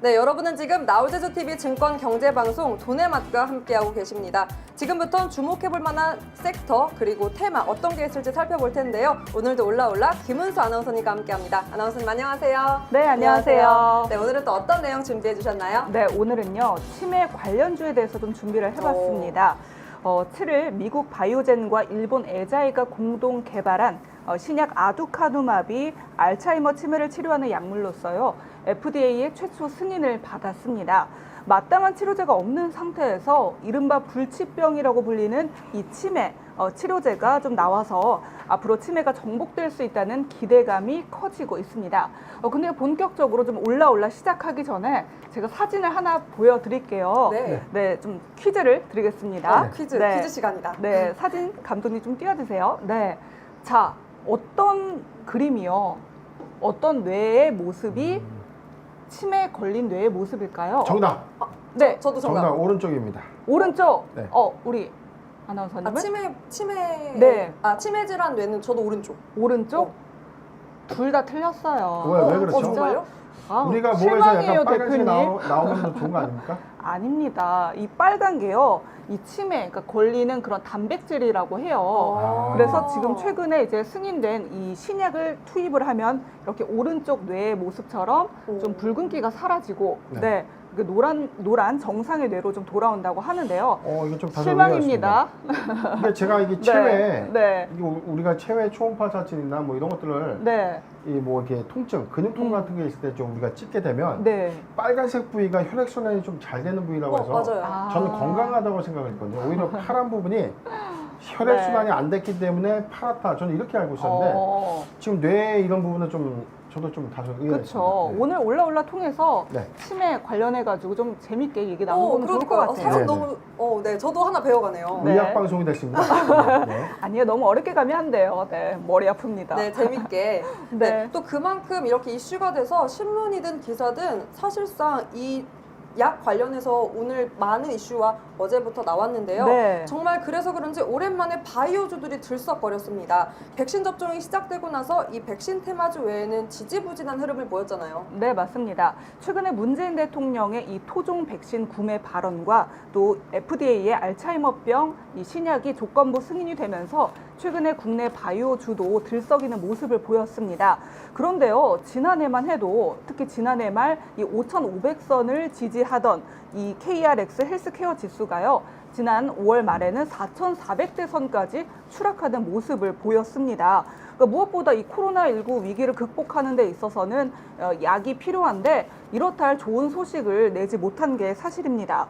네, 여러분은 지금 나우제조TV 증권경제방송 돈의 맛과 함께하고 계십니다. 지금부터는 주목해볼 만한 섹터 그리고 테마 어떤 게 있을지 살펴볼 텐데요. 오늘도 올라올라 김은수 아나운서님과 함께합니다. 아나운서님 안녕하세요. 네, 안녕하세요. 네, 오늘은 또 어떤 내용 준비해 주셨나요? 네, 오늘은요. 치매 관련주에 대해서 좀 준비를 해봤습니다. 7일 미국 바이오젠과 일본 에자이가 공동 개발한 신약 아두카누맙이 알츠하이머 치매를 치료하는 약물로서요. FDA의 최초 승인을 받았습니다. 마땅한 치료제가 없는 상태에서 이른바 불치병이라고 불리는 이 치매 치료제가 좀 나와서 앞으로 치매가 정복될 수 있다는 기대감이 커지고 있습니다. 근데 본격적으로 좀 올라올라 시작하기 전에 제가 사진을 하나 보여드릴게요. 네. 좀 퀴즈를 드리겠습니다. 퀴즈 시간이다. 네, 사진 감독님 좀 띄워주세요. 네, 자, 어떤 그림이요? 어떤 뇌의 모습이 치매에 걸린 뇌의 모습일까요? 정답. 네, 저도 정답. 정답 오른쪽입니다. 오른쪽. 네. 우리 아나운서님은? 치매. 네. 치매 질환 뇌는 저도 오른쪽. 오른쪽? 둘 다 틀렸어요. 왜 그렇죠? 정말요? 우리가 몸에서 실망이에요, 약간 빨간색이 대표님. 나오면 더 좋은 거 아닙니까? 아닙니다. 이 빨간 게요, 이 치매, 그러니까 걸리는 그런 단백질이라고 해요. 그래서 지금 최근에 이제 승인된 이 신약을 투입을 하면 이렇게 오른쪽 뇌의 모습처럼 좀 붉은기가 사라지고, 네. 그 노란 정상의 뇌로 좀 돌아온다고 하는데요. 이거 좀 다소 실망입니다. 근데 제가 이게 체외, 네. 이게 우리가 체외 초음파 사진이나 뭐 이런 것들을 네. 이 뭐 이렇게 통증, 근육통 같은 게 있을 때 좀 우리가 찍게 되면 네. 빨간색 부위가 혈액순환이 좀 잘 되는 부위라고 해서 맞아요. 저는 건강하다고 생각을 했거든요. 오히려 파란 부분이 혈액순환이 안 됐기 때문에 파랗다. 저는 이렇게 알고 있었는데 지금 뇌 이런 부분은 좀 저도 좀 다소 의아했습니다. 그렇죠. 네. 오늘 올라올라 통해서 네. 치매 관련해가지고 좀 재밌게 얘기 나눠보면 좋을 것 같아요. 사실 네. 너무 네, 저도 하나 배워가네요. 네. 의학 방송이 됐습니다. 네. 아니요, 너무 어렵게 가면 안 돼요. 네, 머리 아픕니다. 네, 재밌게. 네. 네, 또 그만큼 이렇게 이슈가 돼서 신문이든 기사든 사실상 이 약 관련해서 오늘 많은 이슈와 어제부터 나왔는데요. 네. 정말 그래서 그런지 오랜만에 바이오주들이 들썩거렸습니다. 백신 접종이 시작되고 나서 이 백신 테마주 외에는 지지부진한 흐름을 보였잖아요. 네, 맞습니다. 최근에 문재인 대통령의 이 토종 백신 구매 발언과 또 FDA의 알츠하이머병 이 신약이 조건부 승인이 되면서 최근에 국내 바이오주도 들썩이는 모습을 보였습니다. 그런데요, 지난해만 해도 특히 지난해 말 이 5,500선을 지지하던 이 KRX 헬스케어 지수가요, 지난 5월 말에는 4,400대 선까지 추락하는 모습을 보였습니다. 그러니까 무엇보다 이 코로나19 위기를 극복하는 데 있어서는 약이 필요한데 이렇다 할 좋은 소식을 내지 못한 게 사실입니다.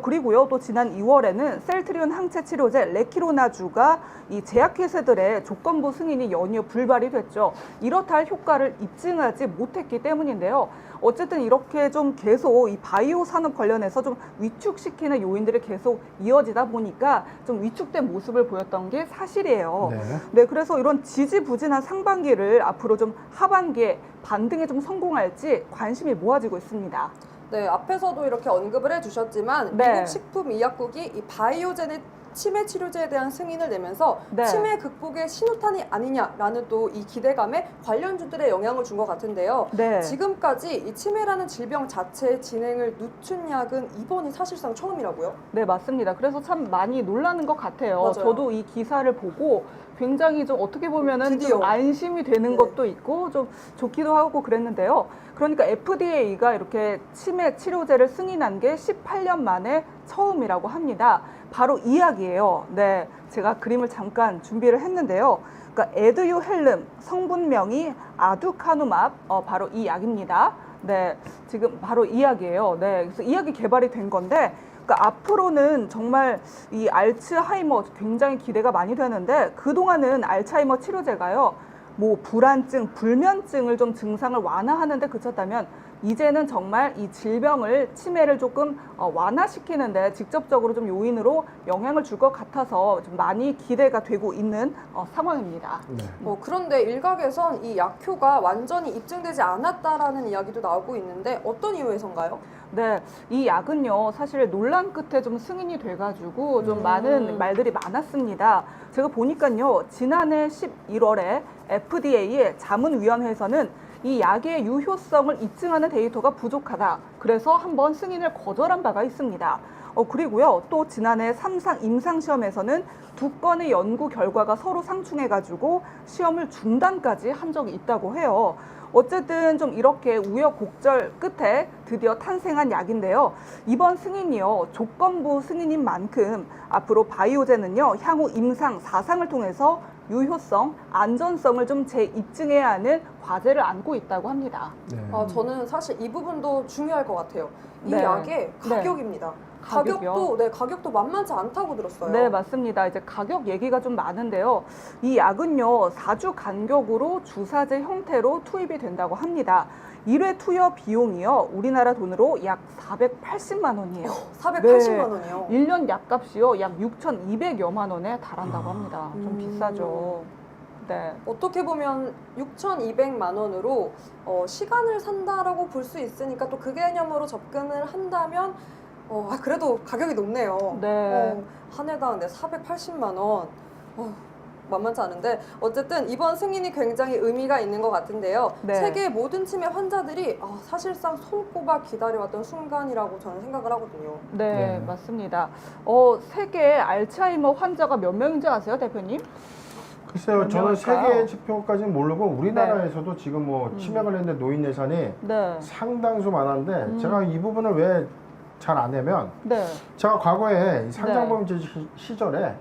그리고요, 또 지난 2월에는 셀트리온 항체 치료제 레키로나주가 이 제약회사들의 조건부 승인이 연이어 불발이 됐죠. 이렇다 할 효과를 입증하지 못했기 때문인데요. 어쨌든 이렇게 좀 계속 이 바이오 산업 관련해서 좀 위축시키는 요인들이 계속 이어지다 보니까 좀 위축된 모습을 보였던 게 사실이에요. 네, 그래서 이런 지지부진한 상반기를 앞으로 좀 하반기에 반등에 좀 성공할지 관심이 모아지고 있습니다. 네, 앞에서도 이렇게 언급을 해주셨지만 네. 미국 식품의약국이 이 바이오젠의 치매 치료제에 대한 승인을 내면서 네. 치매 극복의 신호탄이 아니냐라는 또 이 기대감에 관련주들의 영향을 준 것 같은데요. 네. 지금까지 이 치매라는 질병 자체의 진행을 늦춘 약은 이번이 사실상 처음이라고요? 네, 맞습니다. 그래서 참 많이 놀라는 것 같아요. 맞아요. 저도 이 기사를 보고 굉장히 좀 어떻게 보면은 드디어. 좀 안심이 되는 네. 것도 있고 좀 좋기도 하고 그랬는데요. 그러니까 FDA가 이렇게 치매 치료제를 승인한 게 18년 만에 처음이라고 합니다. 바로 이 약이에요. 네, 제가 그림을 잠깐 준비를 했는데요. 그러니까 에듀유헬름 성분명이 아두카누맙 바로 이 약입니다. 네, 지금 바로 이 약이에요. 네, 그래서 이 약이 개발이 된 건데. 그러니까 앞으로는 정말 이 알츠하이머 굉장히 기대가 많이 되는데 그동안은 알츠하이머 치료제가요, 뭐 불안증, 불면증을 좀 증상을 완화하는 데 그쳤다면 이제는 정말 이 질병을, 치매를 조금 완화시키는데 직접적으로 좀 요인으로 영향을 줄 것 같아서 좀 많이 기대가 되고 있는 상황입니다. 네. 그런데 일각에선 이 약효가 완전히 입증되지 않았다라는 이야기도 나오고 있는데 어떤 이유에선가요? 네, 이 약은요, 사실 논란 끝에 좀 승인이 돼가지고 좀 많은 말들이 많았습니다. 제가 보니까요, 지난해 11월에 FDA의 자문위원회에서는 이 약의 유효성을 입증하는 데이터가 부족하다. 그래서 한번 승인을 거절한 바가 있습니다. 그리고요, 또 지난해 3상 임상시험에서는 2건의 연구 결과가 서로 상충해가지고 시험을 중단까지 한 적이 있다고 해요. 어쨌든 좀 이렇게 우여곡절 끝에 드디어 탄생한 약인데요. 이번 승인이요, 조건부 승인인 만큼 앞으로 바이오젠은요, 향후 임상 4상을 통해서 유효성, 안전성을 좀 재입증해야 하는 과제를 안고 있다고 합니다. 네. 저는 사실 이 부분도 중요할 것 같아요. 이 네. 약의 가격입니다. 가격이요? 가격도 만만치 않다고 들었어요. 네, 맞습니다. 이제 가격 얘기가 좀 많은데요. 이 약은요, 4주 간격으로 주사제 형태로 투입이 된다고 합니다. 1회 투여 비용이요, 우리나라 돈으로 약 480만 원이에요. 480만 원이요. 1년 약값이요, 약 6,200여만 원에 달한다고 합니다. 좀 비싸죠. 네. 어떻게 보면 6,200만 원으로 시간을 산다라고 볼 수 있으니까 또 그 개념으로 접근을 한다면 그래도 가격이 높네요. 네. 한 해당 480만 원. 만만치 않은데 어쨌든 이번 승인이 굉장히 의미가 있는 것 같은데요. 네. 세계 모든 치매 환자들이 사실상 손꼽아 기다려왔던 순간이라고 저는 생각을 하거든요. 네, 네. 맞습니다. 세계 알츠하이머 환자가 몇 명인지 아세요, 대표님? 글쎄요, 몇 저는 명일까요? 세계 지표까지는 모르고 우리나라에서도 지금 뭐 치매 관련된 노인 예산이 네. 상당수 많은데 제가 이 부분을 왜 잘 안 내면 네. 제가 과거에 이 상장보험제 시절에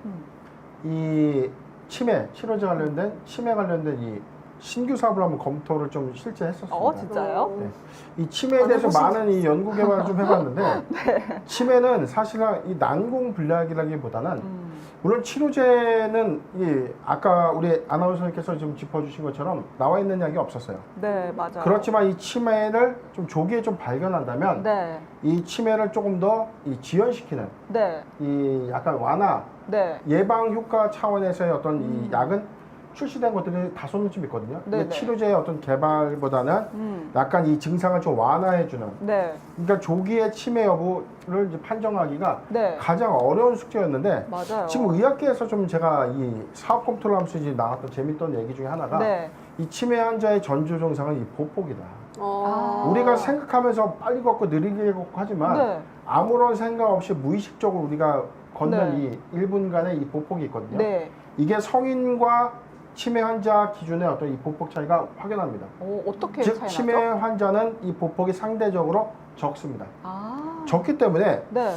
이 치매 치료제 관련된 치매 관련된 이 신규 사업을 한번 검토를 좀 실제 했었습니다. 진짜요? 네. 이 치매에 대해서 많은 이 연구 개발을 좀 해봤는데 치매는 사실은 이 난공불락이라기보다는 물론 치료제는 이 아까 우리 아나운서님께서 지금 짚어주신 것처럼 나와 있는 약이 없었어요. 네, 맞아요. 그렇지만 이 치매를 좀 조기에 좀 발견한다면 네. 이 치매를 조금 더 이 지연시키는 네. 이 약간 완화 네. 예방 효과 차원에서의 어떤 이 약은 출시된 것들이 다소는 좀 있거든요. 근데 네네. 치료제의 어떤 개발보다는 약간 이 증상을 좀 완화해주는. 네. 그러니까 조기의 치매 여부를 이제 판정하기가 네. 가장 어려운 숙제였는데 맞아요. 지금 의학계에서 좀 제가 이 사업 검토를 하면서 이제 나왔던 재밌던 얘기 중에 하나가 네. 이 치매 환자의 전조 증상은 이 보폭이다. 아. 우리가 생각하면서 빨리 걷고 느리게 걷고 하지만 네. 아무런 생각 없이 무의식적으로 우리가 걷는 네. 이 1분간의 이 보폭이 있거든요. 네. 이게 성인과 치매 환자 기준의 어떤 이 보폭 차이가 확연합니다. 어떻게 즉 차이 치매 나죠? 환자는 이 보폭이 상대적으로 적습니다. 아. 적기 때문에 네.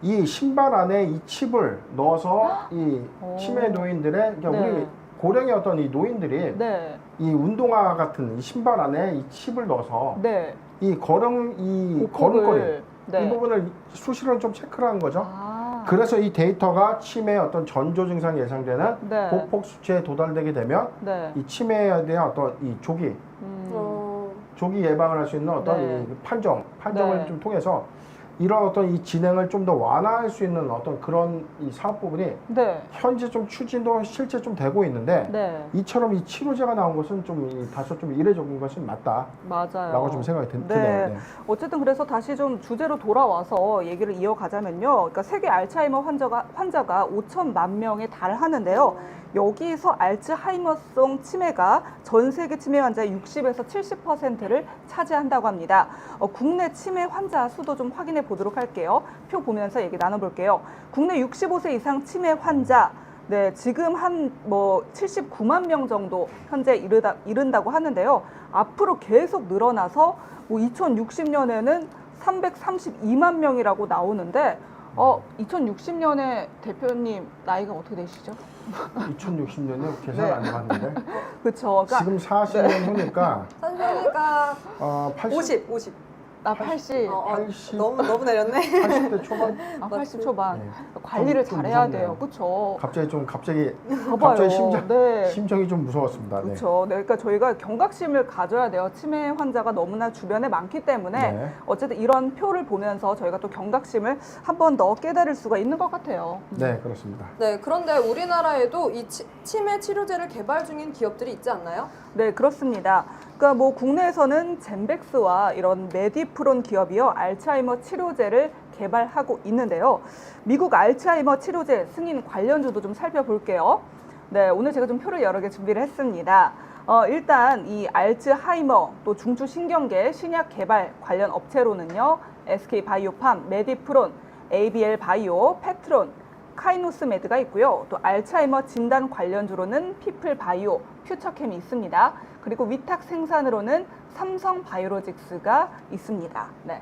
이 신발 안에 이 칩을 넣어서 이 오. 치매 노인들의 그러니까 네. 우리 고령의 어떤 이 노인들이 네. 이 운동화 같은 이 신발 안에 이 칩을 넣어서 네. 이 걸음거리 보폭을. 네. 이 부분을 수시로 좀 체크를 한 거죠. 아. 그래서 이 데이터가 치매의 어떤 전조 증상이 예상되는 네. 보폭 수치에 도달되게 되면 네. 이 치매에 대한 어떤 이 조기 예방을 할 수 있는 어떤 네. 이 판정을 네. 좀 통해서 이런 어떤 이 진행을 좀 더 완화할 수 있는 어떤 그런 이 사업 부분이 네. 현재 좀 추진도 실제 좀 되고 있는데 네. 이처럼 이 치료제가 나온 것은 좀 다소 좀 이례적인 것은 맞다라고 맞아요. 좀 생각이 네. 드네요. 네. 어쨌든 그래서 다시 좀 주제로 돌아와서 얘기를 이어가자면요. 그러니까 세계 알츠하이머 환자가 5천만 명에 달하는데요. 여기서 알츠하이머성 치매가 전 세계 치매 환자의 60에서 70%를 차지한다고 합니다. 국내 치매 환자 수도 좀 확인해 보도록 할게요. 표 보면서 얘기 나눠볼게요. 국내 65세 이상 치매 환자, 네, 지금 한 79만 명 정도 현재 이른다고 하는데요. 앞으로 계속 늘어나서 2060년에는 332만 명이라고 나오는데 2060년에 대표님 나이가 어떻게 되시죠? 2060년에 계산 네. 안 해봤는데 그렇죠. 그러니까 지금 40년 후니까 선생님이가 80, 50. 나 80, 80, 너무 내렸네. 80대 초반 80 초반. 네. 관리를 좀 잘해야 무섭네요. 돼요. 그렇죠. 갑자기 봐봐요. 심장이 네. 좀 무서웠습니다. 네. 그렇죠. 네, 그러니까 저희가 경각심을 가져야 돼요. 치매 환자가 너무나 주변에 많기 때문에 네. 어쨌든 이런 표를 보면서 저희가 또 경각심을 한 번 더 깨달을 수가 있는 것 같아요. 네, 그렇습니다. 네, 그런데 우리나라에도 이 치매 치료제를 개발 중인 기업들이 있지 않나요? 네, 그렇습니다. 그러니까 국내에서는 젠백스와 이런 메디프론 기업이요, 알츠하이머 치료제를 개발하고 있는데요. 미국 알츠하이머 치료제 승인 관련주도 좀 살펴볼게요. 네, 오늘 제가 좀 표를 여러 개 준비를 했습니다. 일단 이 알츠하이머 또 중추신경계 신약 개발 관련 업체로는요. SK바이오팜, 메디프론, ABL 바이오, 페트론, 카이노스메드가 있고요. 또 알츠하이머 진단 관련주로는 피플바이오, 퓨처캠이 있습니다. 그리고 위탁 생산으로는 삼성바이오로직스가 있습니다. 네.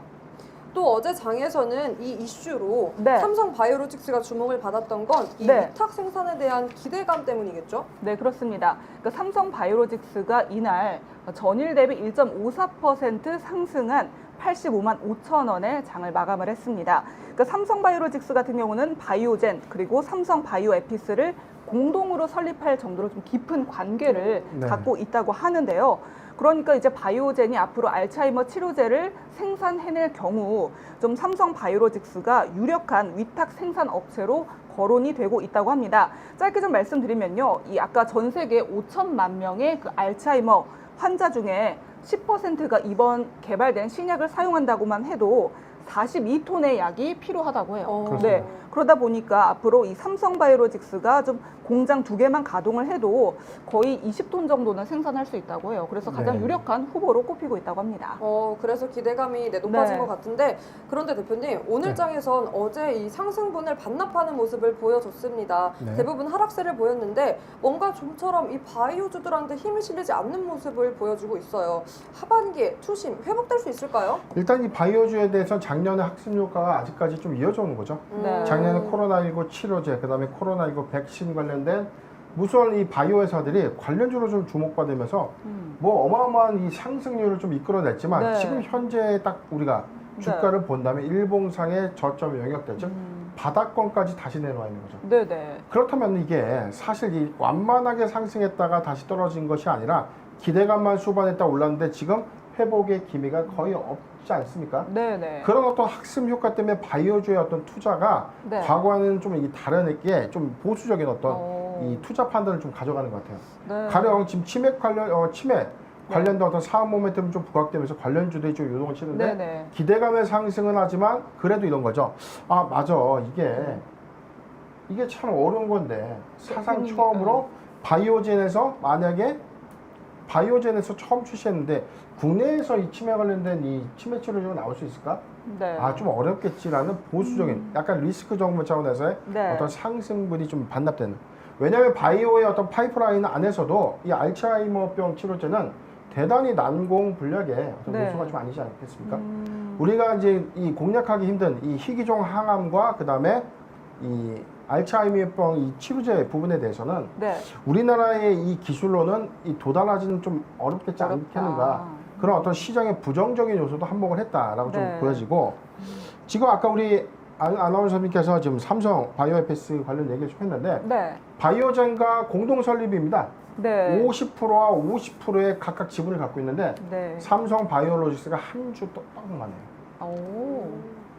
또 어제 장에서는 이 이슈로 네. 삼성 바이오로직스가 주목을 받았던 건 이 네. 위탁 생산에 대한 기대감 때문이겠죠? 네, 그렇습니다. 그러니까 삼성 바이오로직스가 이날 전일 대비 1.54% 상승한 85만 5천 원에 장을 마감을 했습니다. 그러니까 삼성 바이오로직스 같은 경우는 바이오젠 그리고 삼성 바이오에피스를 공동으로 설립할 정도로 좀 깊은 관계를 네. 갖고 있다고 하는데요. 그러니까 이제 바이오젠이 앞으로 알츠하이머 치료제를 생산해낼 경우 좀 삼성 바이오로직스가 유력한 위탁 생산 업체로 거론이 되고 있다고 합니다. 짧게 좀 말씀드리면요. 이 아까 전 세계 5천만 명의 그 알츠하이머 환자 중에 10%가 이번 개발된 신약을 사용한다고만 해도 42톤의 약이 필요하다고 해요. 그렇습니다. 네. 그러다 보니까 앞으로 이 삼성바이오로직스가 좀 공장 2개만 가동을 해도 거의 20톤 정도는 생산할 수 있다고 해요. 그래서 가장 네. 유력한 후보로 꼽히고 있다고 합니다. 그래서 기대감이 높아진 네. 것 같은데 그런데 대표님 오늘 네. 장에선 어제 이 상승분을 반납하는 모습을 보여줬습니다. 네. 대부분 하락세를 보였는데 뭔가 좀처럼 이 바이오주들한테 힘이 실리지 않는 모습을 보여주고 있어요. 하반기에 투심 회복될 수 있을까요? 일단 이 바이오주에 대해서 작년에 학습 효과가 아직까지 좀 이어져 오는 거죠. 네. 작년에 코로나19 치료제, 그다음에 코로나19 백신 관련된 무수한 이 바이오 회사들이 관련주로 좀 주목받으면서 뭐 어마어마한 이 상승률을 좀 이끌어냈지만 네. 지금 현재 딱 우리가 주가를 본다면 일봉상의 저점 영역대 즉 바닥권까지 다시 내려와 있는 거죠. 네네. 그렇다면 이게 사실 이 완만하게 상승했다가 다시 떨어진 것이 아니라 기대감만 수반했다 올랐는데 지금 회복의 기미가 거의 없지 않습니까? 네네. 그런 어떤 학습 효과 때문에 바이오주의 어떤 투자가 네. 과거와는 좀 이게 다르게 좀 보수적인 어떤 오. 이 투자 판단을 좀 가져가는 것 같아요. 네. 가령 지금 치맥 관련된 어떤 사업 모멘텀이 좀 부각되면서 관련주들이 좀 요동을 치는데 네네. 기대감의 상승은 하지만 그래도 이런 거죠. 아 맞아 이게 참 어려운 건데 사상 처음으로 바이오젠에서 처음 출시했는데 국내에서 이 치매 관련된 이 치매 치료제가 나올 수 있을까? 네. 아 좀 어렵겠지라는 보수적인 약간 리스크 정보 차원에서의 네. 어떤 상승분이 좀 반납되는. 왜냐하면 바이오의 어떤 파이프라인 안에서도 이 알츠하이머병 치료제는 대단히 난공 분야의 어떤 네. 요소가 좀 아니지 않겠습니까? 우리가 이제 이 공략하기 힘든 이 희귀종 항암과 그 다음에 이 알츠하이머병 이 치료제 부분에 대해서는 네. 우리나라의 이 기술로는 이 도달하지는 좀 어렵겠지 어렵다. 않겠는가 그런 어떤 시장의 부정적인 요소도 한몫을 했다라고 네. 좀 보여지고 지금 아까 우리 아나운서님께서 지금 삼성 바이오에피스 관련 얘기를 좀 했는데 네. 바이오젠과 공동 설립입니다. 네. 50%와 50%의 각각 지분을 갖고 있는데 네. 삼성 바이오로직스가 한 주 더 많아요. 오.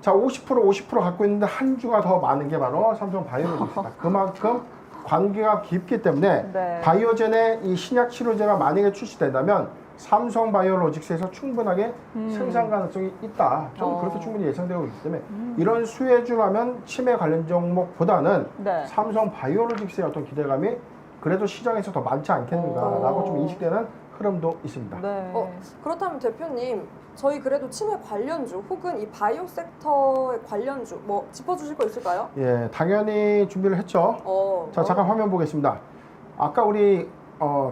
자, 50% 갖고 있는데 한 주가 더 많은 게 바로 삼성 바이오로직스다. 그만큼 관계가 깊기 때문에 네. 바이오젠의 이 신약 치료제가 만약에 출시된다면 삼성 바이오로직스에서 충분하게 생산 가능성이 있다. 좀 그렇게 충분히 예상되고 있기 때문에 이런 수혜주라면 치매 관련 종목보다는 네. 삼성 바이오로직스의 어떤 기대감이 그래도 시장에서 더 많지 않겠는가라고 좀 인식되는 흐름도 있습니다. 네. 그렇다면 대표님 저희 그래도 치매 관련주 혹은 이 바이오 섹터의 관련주 뭐 짚어주실 거 있을까요? 예, 당연히 준비를 했죠. 자, 잠깐 화면 보겠습니다. 아까 우리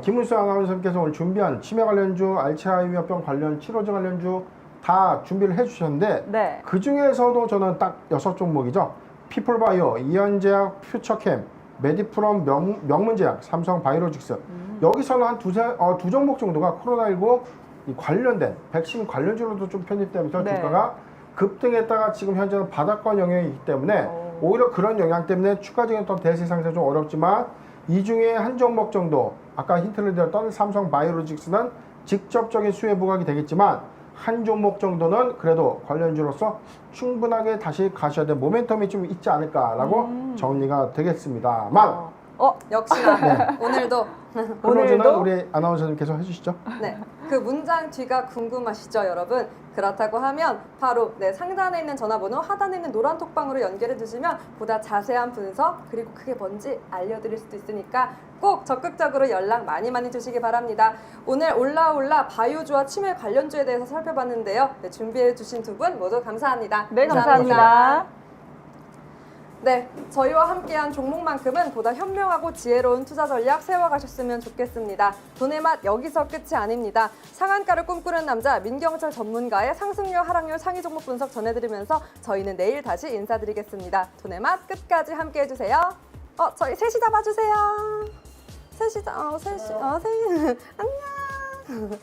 김은수 아나운서님께서 오늘 준비한 치매 관련주, 알츠하이머병 관련 치료제 관련주 다 준비를 해주셨는데 네. 그 중에서도 저는 딱 6종목이죠. 피플바이오, 이현제약, 퓨처캠, 메디프롬, 명문제약, 삼성 바이오로직스. 여기서는 한 두 종목 정도가 코로나19 이 관련된 백신 관련주로도 좀 편입되면서 네. 주가가 급등했다가 지금 현재는 바닥권 영역이기 때문에 오히려 그런 영향 때문에 추가적인 어떤 대세 상승 좀 어렵지만 이 중에 한 종목 정도 아까 힌트를 드렸던 삼성 바이오로직스는 직접적인 수혜 부각이 되겠지만 한 종목 정도는 그래도 관련주로서 충분하게 다시 가셔야 될 모멘텀이 좀 있지 않을까라고 정리가 되겠습니다만 역시나 오늘도 클로즈는 우리 아나운서님께서 해주시죠. 네, 그 문장 뒤가 궁금하시죠, 여러분? 그렇다고 하면 바로 상단에 있는 전화번호, 하단에 있는 노란 톡방으로 연결해 주시면 보다 자세한 분석 그리고 그게 뭔지 알려드릴 수도 있으니까 꼭 적극적으로 연락 많이 주시기 바랍니다. 오늘 올라올라 바이오주와 치매 관련주에 대해서 살펴봤는데요. 네, 준비해 주신 두 분 모두 감사합니다. 네, 감사합니다. 네, 저희와 함께한 종목만큼은 보다 현명하고 지혜로운 투자 전략 세워가셨으면 좋겠습니다. 돈의 맛 여기서 끝이 아닙니다. 상한가를 꿈꾸는 남자 민경철 전문가의 상승률, 하락률, 상위 종목 분석 전해드리면서 저희는 내일 다시 인사드리겠습니다. 돈의 맛 끝까지 함께해주세요. 저희 셋이 다 봐주세요. 셋이 다, 셋이, 안녕.